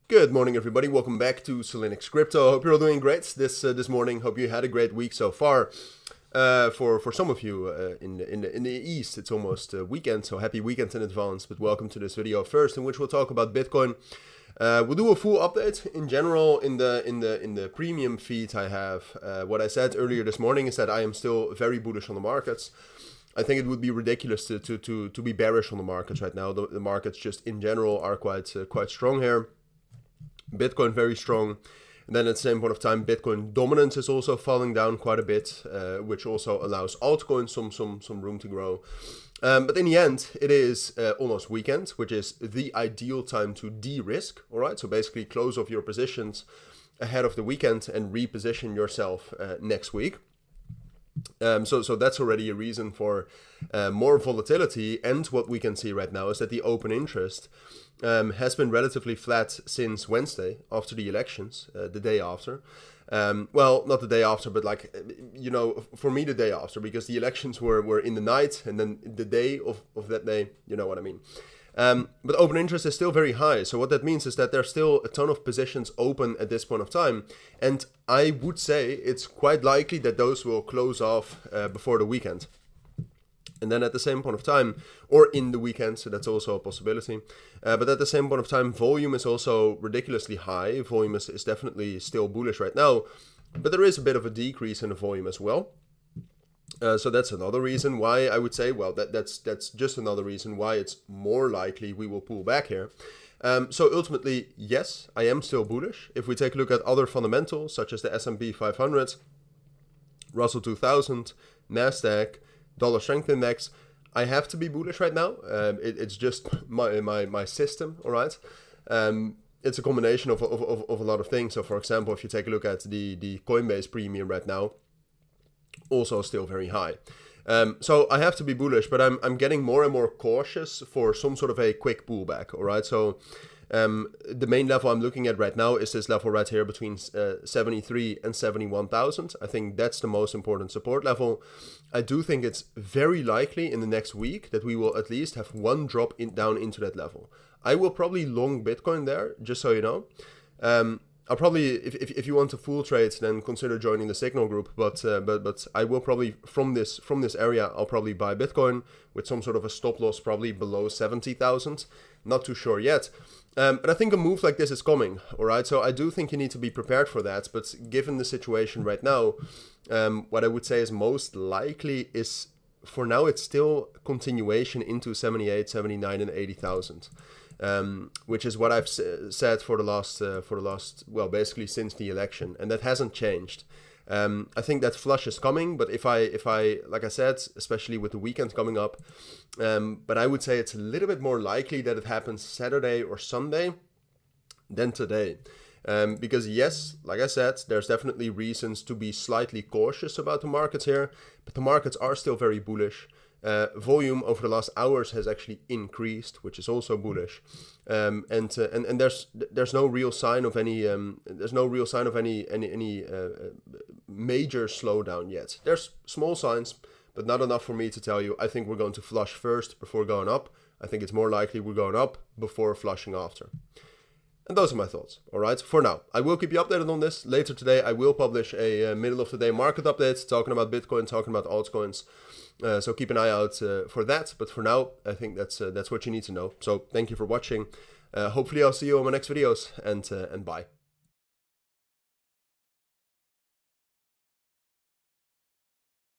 Good morning, everybody. Welcome back to Cilinix Crypto. Hope you're all doing great this morning. Hope you had a great week so far. For some of you in the East, it's almost weekend, so happy weekend in advance. But welcome to this video first, in which we'll talk about Bitcoin. We'll do a full update in general in the premium feed I have. What I said earlier this morning is that I am still very bullish on the markets. I think it would be ridiculous to be bearish on the markets right now. The markets just in general are quite strong here. Bitcoin very strong. And then at the same point of time, Bitcoin dominance is also falling down quite a bit, which also allows altcoins some room to grow. But in the end, it is almost weekend, which is the ideal time to de-risk. All right, so basically close off your positions ahead of the weekend and reposition yourself next week. So that's already a reason for more volatility. And what we can see right now is that the open interest has been relatively flat since Wednesday after the elections, the day after. Well, not the day after, but for me, the day after, because the elections were in the night, and then the day of that day, you know what I mean. But open interest is still very high. So what that means is that there's still a ton of positions open at this point of time. And I would say it's quite likely that those will close off before the weekend. And then at the same point of time, or in the weekend, so that's also a possibility. But at the same point of time, volume is also ridiculously high. Volume is definitely still bullish right now. But there is a bit of a decrease in the volume as well. So that's another reason why I would say, well, that's just another reason why it's more likely we will pull back here. So ultimately, yes, I am still bullish. If we take a look at other fundamentals, such as the S&P 500, Russell 2000, NASDAQ, Dollar Strength Index, I have to be bullish right now. It's just my system, all right? It's a combination of a lot of things. So for example, if you take a look at the Coinbase premium right now, also still very high. So I have to be bullish, but I'm getting more and more cautious for some sort of a quick pullback, all right? So the main level I'm looking at right now is this level right here between 73 and 71,000. I think that's the most important support level. I do think it's very likely in the next week that we will at least have one drop down into that level. I will probably long Bitcoin there, just so you know. I'll probably, if you want a full trade, then consider joining the Signal group. But I will probably from this area, I'll probably buy Bitcoin with some sort of a stop loss, probably below 70,000. Not too sure yet. But I think a move like this is coming. All right, so I do think you need to be prepared for that. But given the situation right now, what I would say is most likely is, for now, it's still continuation into 78, 79, and 80,000. Which is what I've said for the last, well, basically since the election, and that hasn't changed. I think that flush is coming, but if I, like I said, especially with the weekend coming up, but I would say it's a little bit more likely that it happens Saturday or Sunday than today. Because yes, like I said, there's definitely reasons to be slightly cautious about the markets here, but the markets are still very bullish. Volume over the last hours has actually increased, which is also bullish, and there's no real sign of any major slowdown yet. There's small signs, but not enough for me to tell you I think we're going to flush first before going up. I think it's more likely we're going up before flushing after. And those are my thoughts, all right, for now. I will keep you updated on this. Later today, I will publish a middle of the day market update talking about Bitcoin, talking about altcoins. So keep an eye out for that. But for now, I think that's what you need to know. So thank you for watching. Hopefully I'll see you on my next videos, and bye.